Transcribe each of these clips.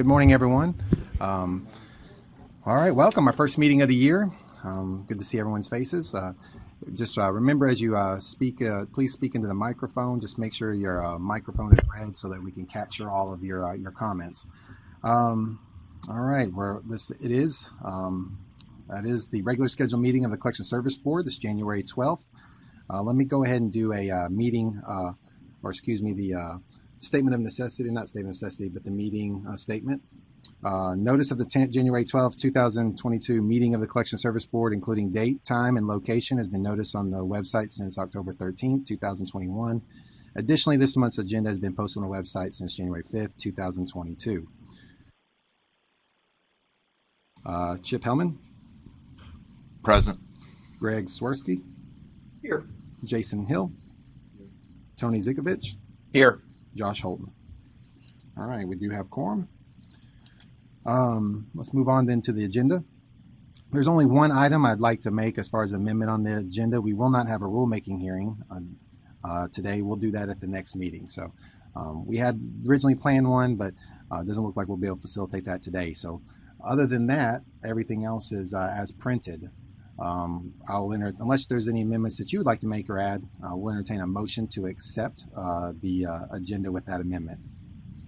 Good morning, everyone. All right, welcome. Our first meeting of the year. Good to see everyone's faces. Just remember as you speak, please speak into the microphone. Just make sure your microphone is red so that we can capture all of your comments. All right, that is the regular scheduled meeting of the Collection Service Board. This January 12th. Let me go ahead and do a the statement of necessity, not statement of necessity, but the meeting statement. Notice of the January 12th, 2022 meeting of the Collection Service Board, including date, time, and location, has been noticed on the website since October 13th, 2021. Additionally, this month's agenda has been posted on the website since January 5th, 2022. Chip Hellman. Present. Greg Swirsky. Here. Jason Hill. Tony Zikovich. Here. Josh Holton. All right, we do have quorum. Let's move on then to the agenda. There's only one item I'd like to make as far as amendment on the agenda. We will not have a rulemaking hearing today. We'll do that at the next meeting. So we had originally planned one, but it doesn't look like we'll be able to facilitate that today. So other than that, everything else is as printed. Unless there's any amendments that you would like to make or add, we'll entertain a motion to accept the agenda with that amendment.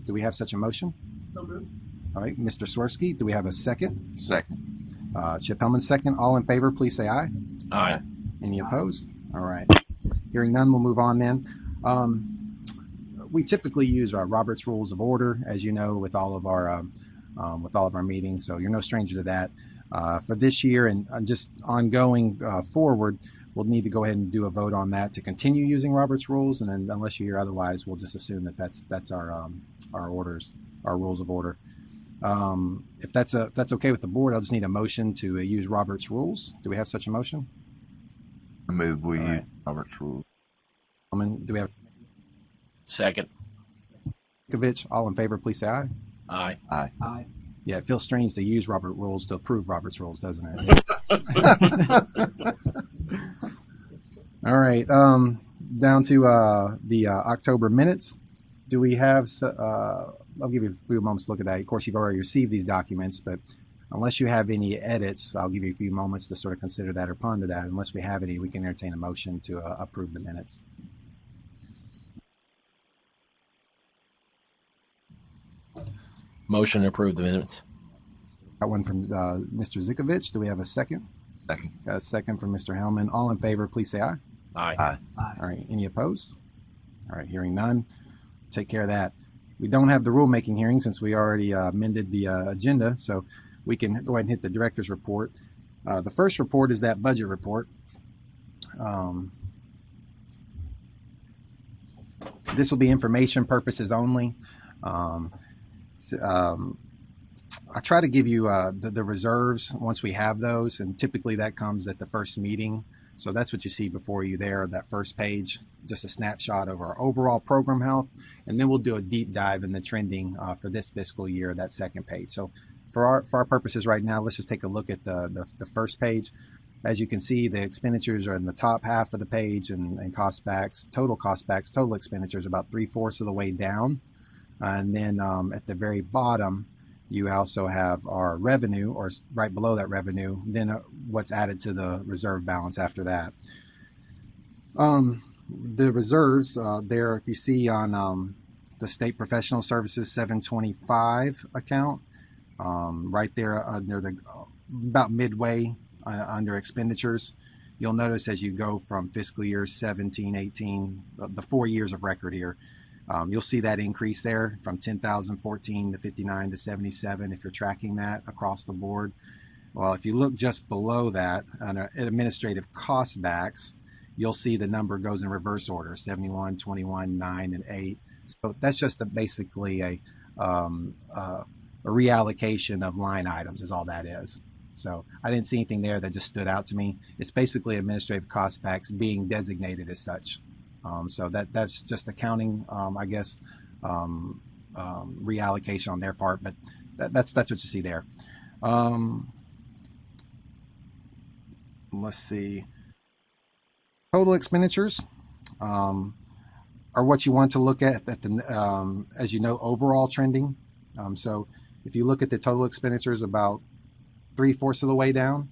Do we have such a motion? So moved. All right, Mr. Swirsky, do we have a second? Second. Chip Hellman, second. All in favor, please say aye. Aye. Any opposed? All right. Hearing none, we'll move on then. We typically use our Robert's Rules of Order, as you know, with all of our meetings. So you're no stranger to that. For this year and just ongoing forward, we'll need to go ahead and do a vote on that to continue using Robert's Rules. And then, unless you hear otherwise, we'll just assume that that's our orders, our rules of order. If that's okay with the board, I'll just need a motion to use Robert's Rules. Do we have such a motion? I move we use Robert's Rules. Do we have Second. All in favor, please say aye. Aye. Aye. Aye. Yeah, it feels strange to use Robert's Rules to approve Robert's Rules, doesn't it? All right. Down to the October minutes. Do we have, I'll give you a few moments to look at that. Of course, you've already received these documents, but unless you have any edits, I'll give you a few moments to sort of consider that or ponder that. Unless we have any, we can entertain a motion to approve the minutes. Motion to approve the minutes. Got one from Mr. Zikovich. Do we have a second? Second. Got a second from Mr. Hellman. All in favor, please say aye. Aye. Aye. Aye. All right. Any opposed? All right. Hearing none. Take care of that. We don't have the rulemaking hearing since we already amended the agenda, so we can go ahead and hit the director's report. The first report is that budget report. This will be information purposes only. I try to give you the reserves once we have those, and typically that comes at the first meeting. So that's what you see before you there, that first page, just a snapshot of our overall program health. And then we'll do a deep dive in the trending for this fiscal year, that second page. So for our purposes right now, let's just take a look at the first page. As you can see, the expenditures are in the top half of the page, and cost backs, total expenditures about 3/4 of the way down. And then at the very bottom, you also have our revenue, or right below that revenue, then what's added to the reserve balance after that. The reserves there, if you see on the State Professional Services 725 account, right there under about midway under expenditures, you'll notice as you go from fiscal year 17, 18, the 4 years of record here, you'll see that increase there from 10,014 to 59 to 77 if you're tracking that across the board. Well, if you look just below that on administrative cost backs, you'll see the number goes in reverse order, 71, 21, 9, and 8. So that's just basically a reallocation of line items is all that is. So I didn't see anything there that just stood out to me. It's basically administrative cost backs being designated as such. So that's just accounting, I guess, reallocation on their part, but that's what you see there. Let's see. Total expenditures are what you want to look at the, as you know, overall trending. So If you look at the total expenditures, about 3/4 of the way down.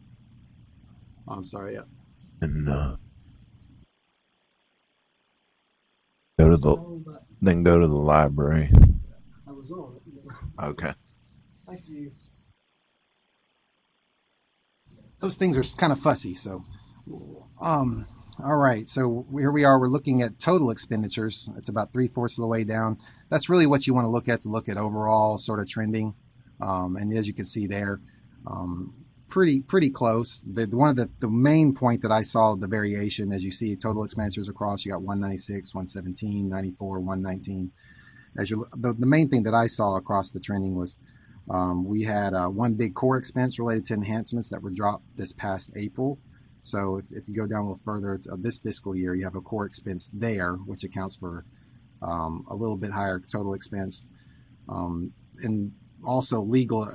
Oh, I'm sorry. Yeah. And go to the library. I was on it. Okay. Thank you. Those things are kind of fussy. So, all right. So here we are. We're looking at total expenditures. It's about 3/4 of the way down. That's really what you want to look at overall sort of trending. And as you can see there, pretty close. The main point that I saw the variation, as you see total expenditures across, you got 196, 117, 94, 119. The main thing that I saw across the trending was we had one big core expense related to enhancements that were dropped this past April. So if you go down a little further to this fiscal year, you have a core expense there, which accounts for a little bit higher total expense, and also legal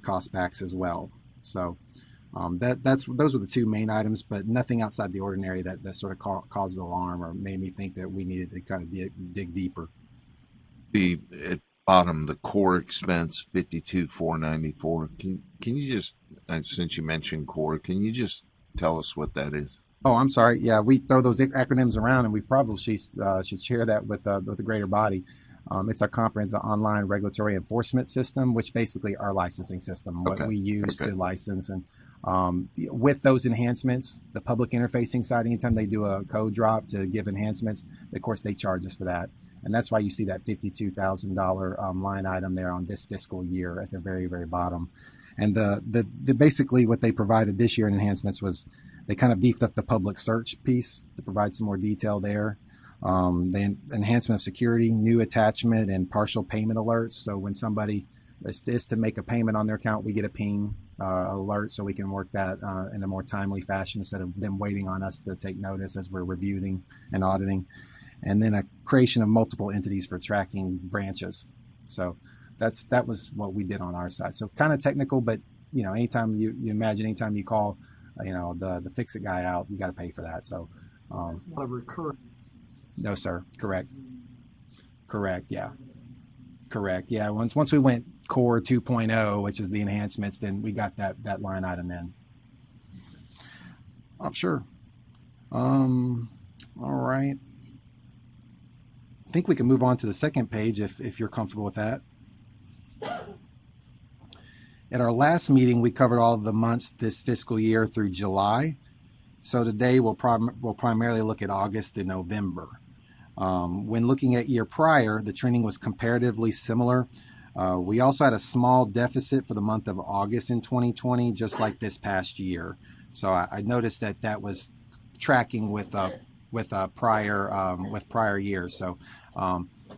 cost backs as well. So those are the two main items, but nothing outside the ordinary that sort of caused an alarm or made me think that we needed to kind of dig deeper. At bottom, the core expense 52,494. Can you just, since you mentioned core, can you just tell us what that is? Oh, I'm sorry. Yeah, we throw those acronyms around, and we probably should share that with the greater body. It's our comprehensive online regulatory enforcement system, which basically our licensing system, what we use to license. And with those enhancements, the public interfacing side, anytime they do a code drop to give enhancements, of course, they charge us for that. And that's why you see that $52,000 line item there on this fiscal year at the very, very bottom. And the basically what they provided this year in enhancements was they kind of beefed up the public search piece to provide some more detail there. The enhancement of security, new attachment, and partial payment alerts. So when somebody is to make a payment on their account, we get a ping alert so we can work that in a more timely fashion instead of them waiting on us to take notice as we're reviewing and auditing. And then a creation of multiple entities for tracking branches. So that was what we did on our side. So kind of technical, but anytime you imagine, anytime you call, the fix-it guy out, you got to pay for that. So It's not a recurring. no, sir. Correct. Yeah. Correct. Yeah. Once we went core 2.0, which is the enhancements, then we got that line item in. Sure. All right. I think we can move on to the second page if you're comfortable with that. At our last meeting, we covered all of the months this fiscal year through July. So today we'll primarily look at August and November. When looking at year prior, the trending was comparatively similar. We also had a small deficit for the month of August in 2020, just like this past year. So I noticed that was tracking with prior years. So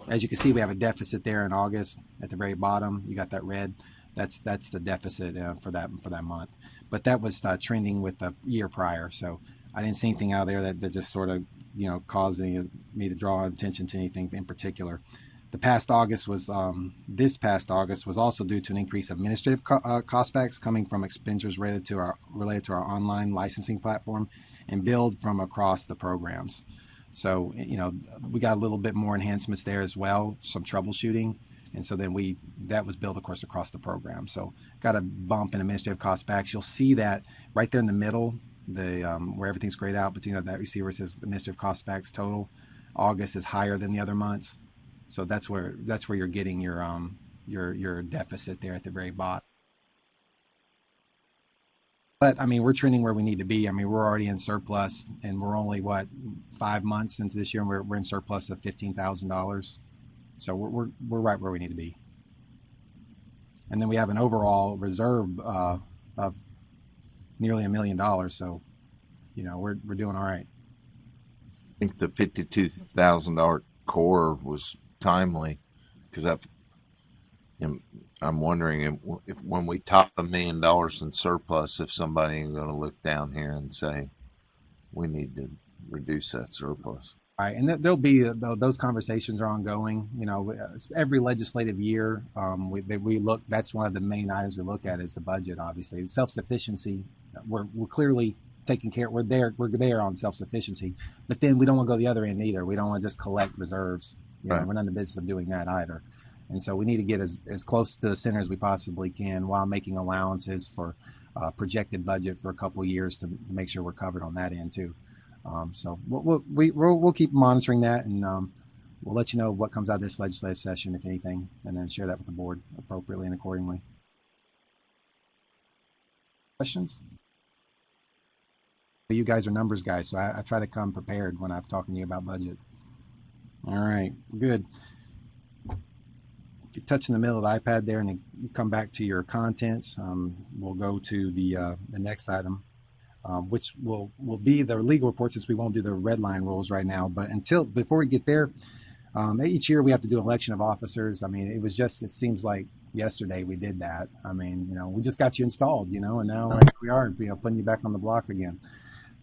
as you can see, we have a deficit there in August at the very bottom. You got that red. That's the deficit for that month. But that was trending with the year prior. So I didn't see anything out of there that just sort of caused me to draw attention to anything in particular. This past August was also due to an increase of administrative cost backs coming from expenditures related to our online licensing platform and billed from across the programs. So we got a little bit more enhancements there as well, some troubleshooting, and so then that was billed, of course, across the program. So got a bump in administrative cost backs. You'll see that right there in the middle, where everything's grayed out, but that you see where it says administrative cost backs total. August is higher than the other months. So that's where you're getting your deficit there at the very bottom. But we're trending where we need to be. We're already in surplus, and we're only 5 months into this year, and we're in surplus of $15,000. So we're right where we need to be. And then we have an overall reserve of nearly $1 million. So we're doing all right. I think the $52,000 core was timely because I'm wondering if when we top $1 million in surplus, if somebody is going to look down here and say we need to reduce that surplus. All right, and there'll be those conversations are ongoing. Every legislative year, we look. That's one of the main items we look at is the budget. Obviously, self-sufficiency. We're clearly taking care. We're there on self-sufficiency, but then we don't want to go the other end either. We don't want to just collect reserves. Right. We're not in the business of doing that either. And so we need to get as close to the center as we possibly can while making allowances for projected budget for a couple of years to make sure we're covered on that end too. So we'll keep monitoring that, and we'll let you know what comes out of this legislative session, if anything, and then share that with the board appropriately and accordingly. Questions? You guys are numbers guys, so I try to come prepared when I'm talking to you about budget. All right, good. If you touch in the middle of the iPad there and then you come back to your contents, we'll go to the next item, which will be the legal report, since we won't do the red line rules right now. But before we get there, each year we have to do election of officers. I mean, it seems like yesterday we did that. I mean, we just got you installed, and now we are, putting you back on the block again.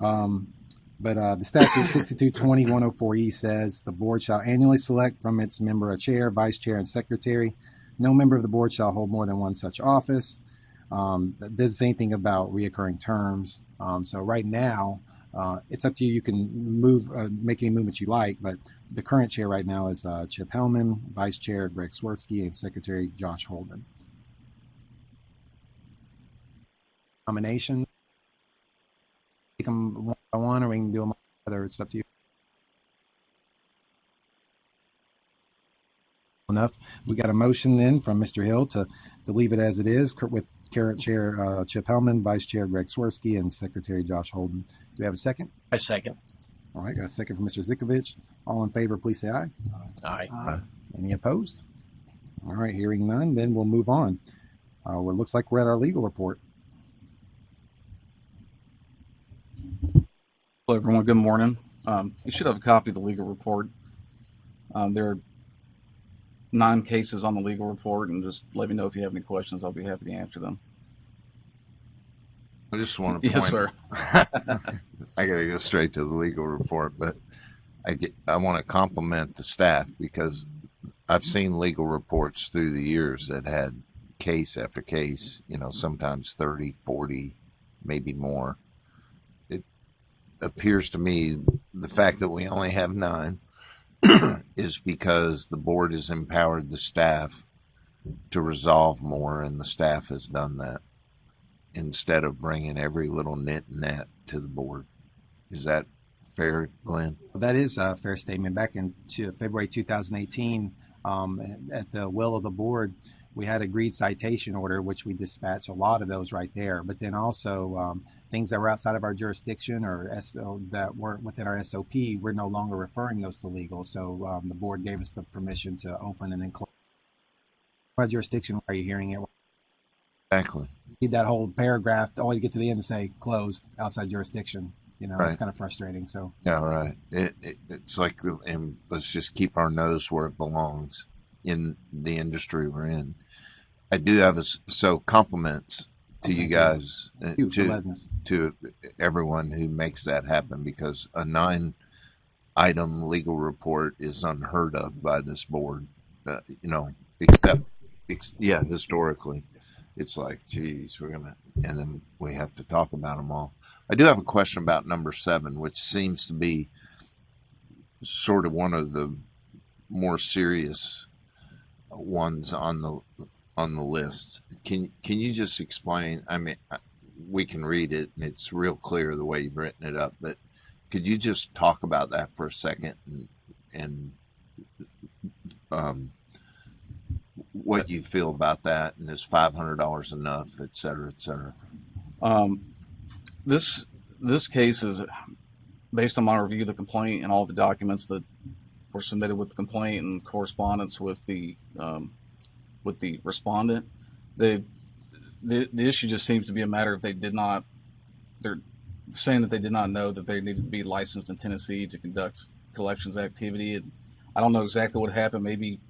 But the statute 6220-104E says the board shall annually select from its member a chair, vice chair, and secretary. No member of the board shall hold more than one such office. That doesn't say anything about reoccurring terms. So right now, it's up to you. You can make any movements you like, but the current chair right now is Chip Hellman, vice chair Greg Swirsky, and secretary Josh Holden. Nomination. Take them one by one, or we can do them together. It's up to you. Enough. We got a motion then from Mr. Hill to leave it as it is, with current chair Chip Hellman, vice chair Greg Swirsky, and secretary Josh Holden. Do we have a second? I second. All right, got a second from Mr. Zikovich. All in favor, please say aye. Aye. Any opposed? All right, hearing none, then we'll move on. It looks like we're at our legal report. Hello, everyone. Good morning. You should have a copy of the legal report. There are 9 cases on the legal report, and just let me know if you have any questions. I'll be happy to answer them. I just want to point. Yes, sir. I got to go straight to the legal report, but I want to compliment the staff, because I've seen legal reports through the years that had case after case, sometimes 30, 40, maybe more. It appears to me the fact that we only have 9 is because the board has empowered the staff to resolve more, and the staff has done that instead of bringing every little nit and nat to the board. Is that fair, Glenn? That is a fair statement. Back in February 2018, at the will of the board, we had agreed citation order, which we dispatched a lot of those right there. But then also things that were outside of our jurisdiction or that weren't within our SOP, we're no longer referring those to legal. So the board gave us the permission to open and then close. What jurisdiction are you hearing it? Exactly. Need that whole paragraph to always get to the end and say closed outside jurisdiction. Right. It's kind of frustrating. So yeah, right. It's like, and let's just keep our nose where it belongs in the industry we're in. I do have so compliments to you guys, to everyone who makes that happen, because a 9-item legal report is unheard of by this board. Except historically, it's like, geez, and then we have to talk about them all. I do have a question about number 7, which seems to be sort of one of the more serious ones on the list. Can you just explain? I mean, we can read it and it's real clear the way you've written it up, but could you just talk about that for a second and what you feel about that, and is $500 enough, et cetera, et cetera? This case is based on my review of the complaint and all the documents that were submitted with the complaint and correspondence with the respondent. The issue just seems to be a matter of they're saying that they did not know that they needed to be licensed in Tennessee to conduct collections activity. I don't know exactly what happened. Maybe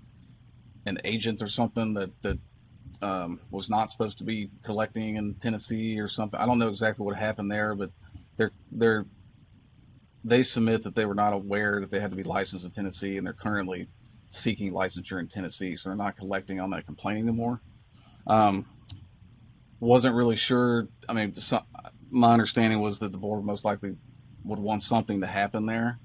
an agent or something that was not supposed to be collecting in Tennessee or something. I don't know exactly what happened there, but they submit that they were not aware that they had to be licensed in Tennessee, and they're currently seeking licensure in Tennessee, so they're not collecting on that complaint anymore. Wasn't really sure. I mean, my understanding was that the board most likely would want something to happen there.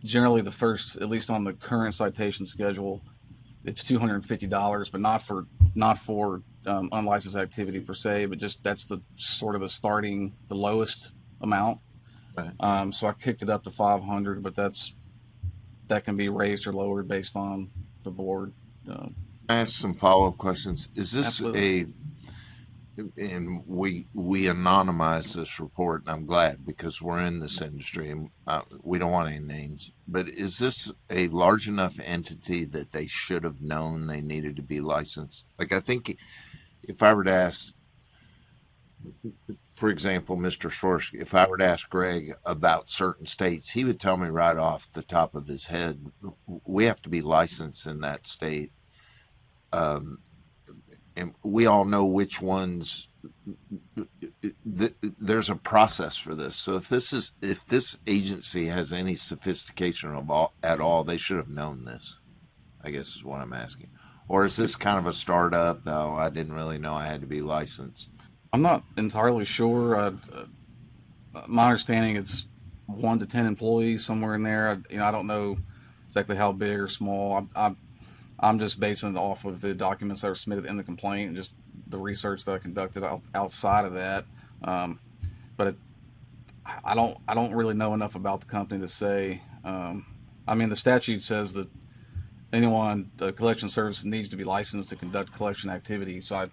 generally the first, at least on the current citation schedule, it's $250, but not for unlicensed activity per se, but just that's the sort of the lowest amount. Right. So I kicked it up to 500, but that can be raised or lowered based on the board. I ask some follow-up questions. Is this Absolutely. and we anonymize this report, and I'm glad because we're in this industry and we don't want any names. But is this a large enough entity that they should have known they needed to be licensed? Like, I think if I were to ask, for example, Mr. Swirsky, if I were to ask Greg about certain states, he would tell me right off the top of his head, we have to be licensed in that state. And we all know which ones. There's a process for this. So if this agency has any sophistication at all, they should have known this. I guess is what I'm asking. Or is this kind of a startup? Oh, I didn't really know I had to be licensed. I'm not entirely sure. My understanding it's 1 to 10 employees somewhere in there. I don't know exactly how big or small. I'm just basing it off of the documents that are submitted in the complaint and just the research that I conducted outside of that. But I don't really know enough about the company to say. I mean, the statute says that anyone the collection service needs to be licensed to conduct collection activity. So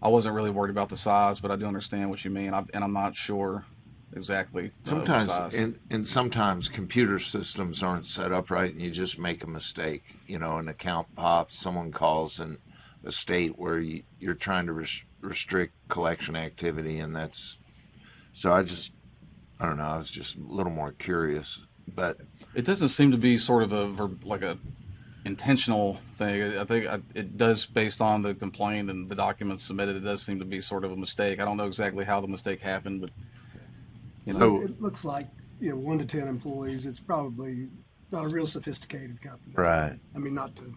I wasn't really worried about the size, but I do understand what you mean, and I'm not sure exactly the Sometimes, size. and sometimes computer systems aren't set up right, and you just make a mistake. An account pops, someone calls in a state where you're trying to restrict collection activity, and that's. So I don't know. I was just a little more curious, but It doesn't seem to be sort of a intentional thing. I think it does, based on the complaint and the documents submitted, it does seem to be sort of a mistake. I don't know exactly how the mistake happened, but So- It looks like, 1 to 10 employees. It's probably not a real sophisticated company. right, I mean, not to say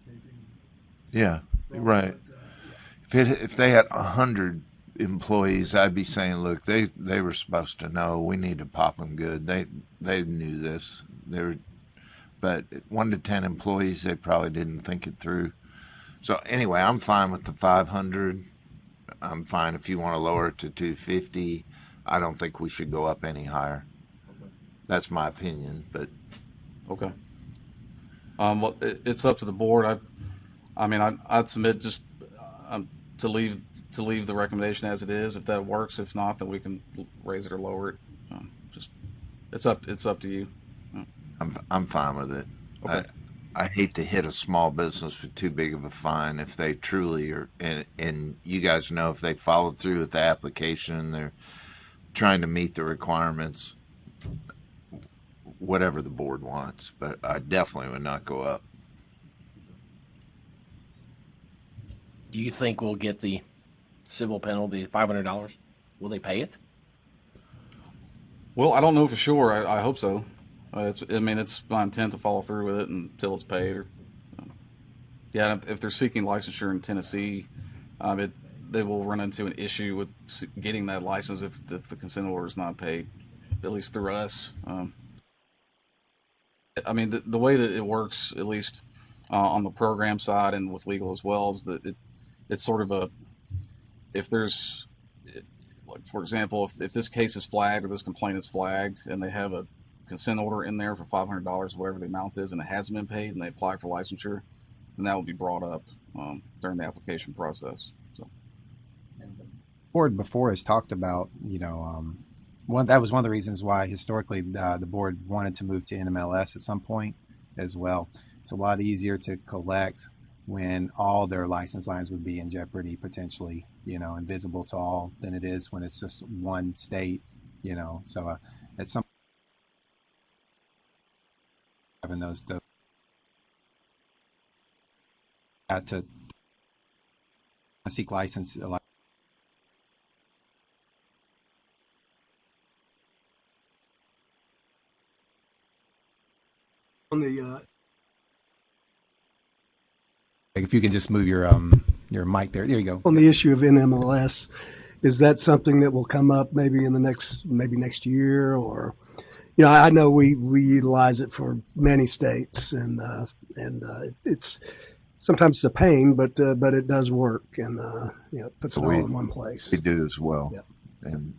anything yeah, wrong, right. but, If they had 100 employees, I'd be saying, look, they were supposed to know. We need to pop them good. They knew this. But 1 to 10 employees, they probably didn't think it through. So anyway, I'm fine with the 500. I'm fine if you want to lower it to 250. I don't think we should go up any higher. That's my opinion, but okay. Well, it's up to the board. I mean, I'd submit just to leave the recommendation as it is. If that works, if not, then we can raise it or lower it. Just it's up to you. I'm fine with it. Okay. I hate to hit a small business with too big of a fine if they truly are, and you guys know if they followed through with the application, they're trying to meet the requirements, whatever the board wants. But I definitely would not go up. Do you think we'll get the civil penalty, $500? Will they pay it? Well, I don't know for sure. I hope so. It's my intent to follow through with it until it's paid. Yeah, if they're seeking licensure in Tennessee, they will run into an issue with getting that license if the consent order is not paid, at least through us. The way that it works, at least on the program side and with legal as well, is that it's sort of if there's, like, for example, if this case is flagged or this complaint is flagged and they have a consent order in there for $500, whatever the amount is, and it hasn't been paid, and they apply for licensure, then that will be brought up during the application process. So, Board before has talked about, that was one of the reasons why historically the board wanted to move to NMLS at some point as well. It's a lot easier to collect when all their license lines would be in jeopardy, potentially, invisible to all, than it is when it's just one state, So at some having those to seek license. On the If you can just move your mic there. There you go. on the issue of NMLS, is that something that will come up maybe next year, or I know we utilize it for many states, and it's sometimes it's a pain, but it does work, and it puts So it all in one place. we do as well. Yep. And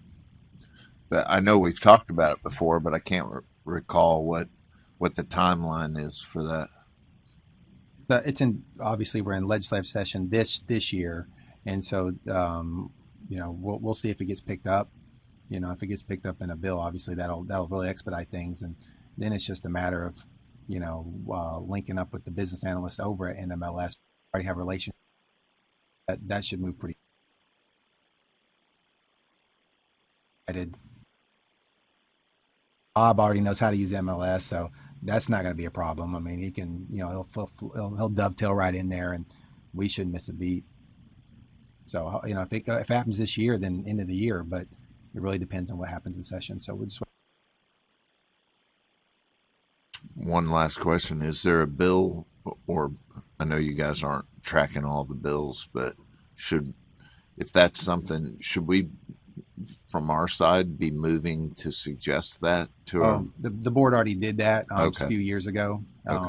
but I know we've talked about it before, but I can't recall what the timeline is for that. It's in, obviously we're in legislative session this year, and so we'll see if it gets picked up. If it gets picked up in a bill, obviously that'll really expedite things, and then it's just a matter of linking up with the business analyst over at NMLS. Already have a relationship. That should move pretty. Bob already knows how to use MLS, so that's not going to be a problem. I mean, he can, he'll dovetail right in there, and we shouldn't miss a beat. So, if it happens this year, then end of the year, but it really depends on what happens in session. So we'll just. One last question: is there a bill, or I know you guys aren't tracking all the bills, but if that's something, should we, from our side, be moving to suggest that to our... The board already did that Okay. a few years ago,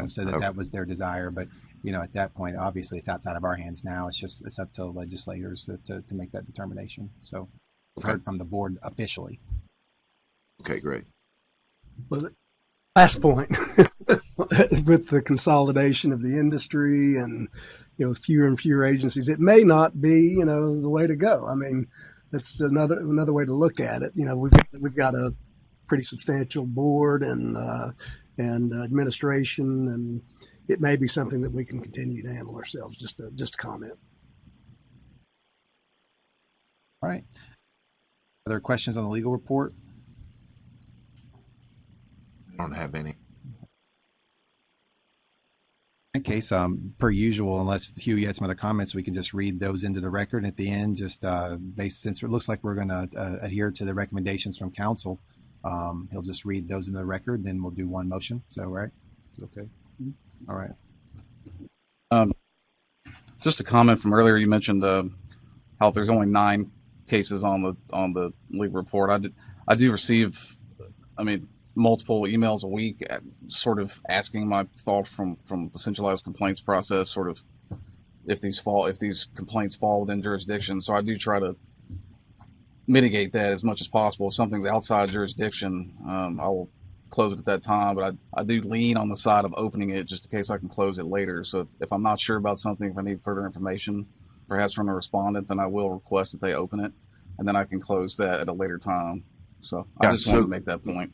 said that Okay. that was their desire. But, at that point, obviously it's outside of our hands now. It's up to legislators to make that determination. So we've heard from the board officially. Okay, great. Well, last point, with the consolidation of the industry and fewer and fewer agencies, it may not be the way to go. I mean, that's another way to look at it. We've got a pretty substantial board and administration, and it may be something that we can continue to handle ourselves. Just a comment. All right. Other questions on the legal report? I don't have any. In that case, per usual, unless Hugh, you had some other comments, we can just read those into the record at the end, just since it looks like we're going to adhere to the recommendations from council. He'll just read those into the record, then we'll do one motion. So, right? Okay. All right. Just a comment from earlier. You mentioned how there's only 9 cases on the legal report. I do receive, multiple emails a week, sort of asking my thought from the centralized complaints process, sort of if these complaints fall within jurisdiction. So I do try to mitigate that as much as possible. If something's outside jurisdiction, I will close it at that time, but I do lean on the side of opening it just in case I can close it later. So if I'm not sure about something, if I need further information, perhaps from the respondent, then I will request that they open it, and then I can close that at a later time. So I just wanted to make that point.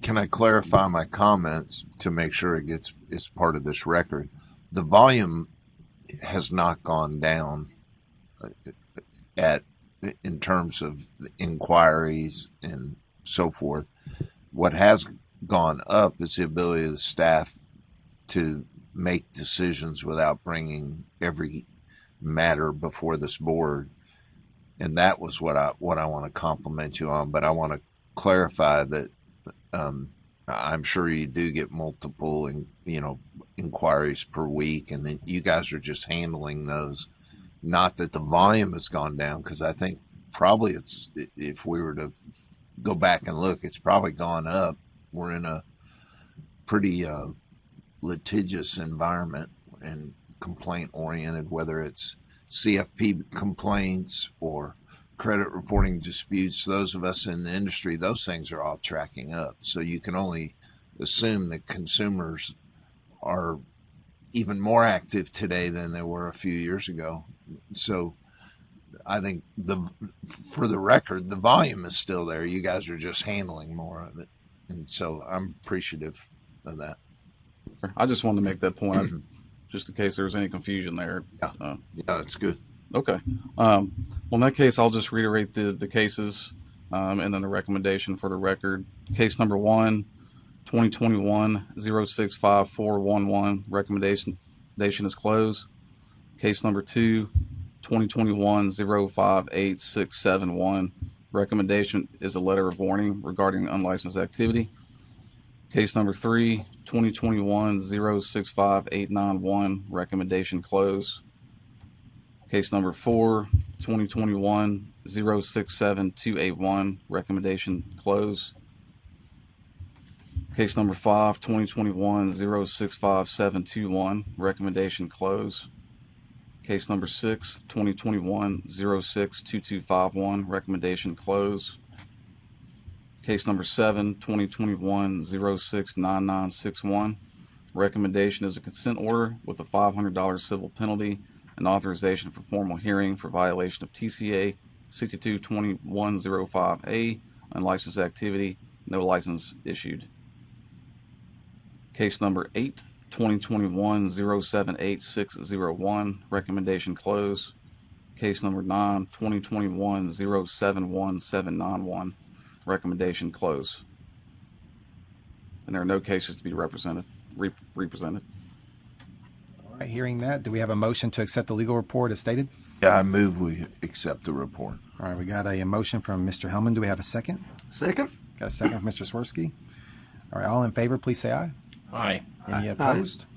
Can I clarify my comments to make sure it's part of this record? The volume has not gone down in terms of inquiries and so forth. What has gone up is the ability of the staff to make decisions without bringing every matter before this board, and that was what I want to compliment you on. But I want to clarify that I'm sure you do get multiple inquiries per week, and then you guys are just handling those. Not that the volume has gone down, because I think probably if we were to go back and look, it's probably gone up. We're in a pretty litigious environment and complaint oriented, whether it's CFP complaints or credit reporting disputes. Those of us in the industry, those things are all tracking up. So you can only assume that consumers are even more active today than they were a few years ago. So I think for the record, the volume is still there. You guys are just handling more of it. And so I'm appreciative of that. I just wanted to make that point, just in case there was any confusion there. Yeah, that's good. Okay. Well, in that case, I'll just reiterate the cases and then the recommendation for the record. Case number 1, 2021-065411, recommendation is closed. Case number 2, 2021-058671, recommendation is a letter of warning regarding unlicensed activity. Case number 3, 2021-065891, recommendation closed. Case number 4, 2021-067281, recommendation closed. Case number 5, 2021-065721, recommendation close. Case number 6, 2021-062251, recommendation close. Case number 7, 2021-069961, recommendation is a consent order with a $500 civil penalty and authorization for formal hearing for violation of TCA 622105A, unlicensed activity, no license issued. Case number 8, 2021-078601, recommendation close. Case number 9, 2021-071791, recommendation close. And there are no cases to be represented. Represented. All right, hearing that, do we have a motion to accept the legal report as stated? Yeah, I move we accept the report. All right, we got a motion from Mr. Hellman. Do we have a second? Second? Got a second from Mr. Swirsky. All right, all in favor, please say aye. Aye. Any opposed?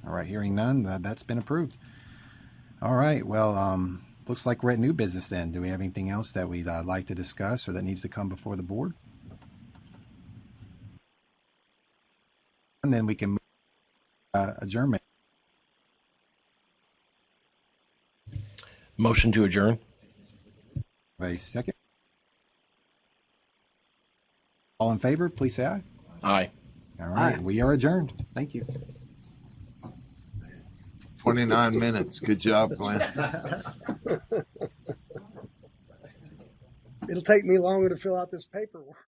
All right, hearing none, that's been approved. All right, well, looks like we're at new business then. Do we have anything else that we'd like to discuss or that needs to come before the board? And then we can move adjournment. Motion to adjourn. A second. All in favor, please say aye. Aye. All right, we are adjourned. Thank you. 29 minutes. Good job, Glenn. It'll take me longer to fill out this paperwork.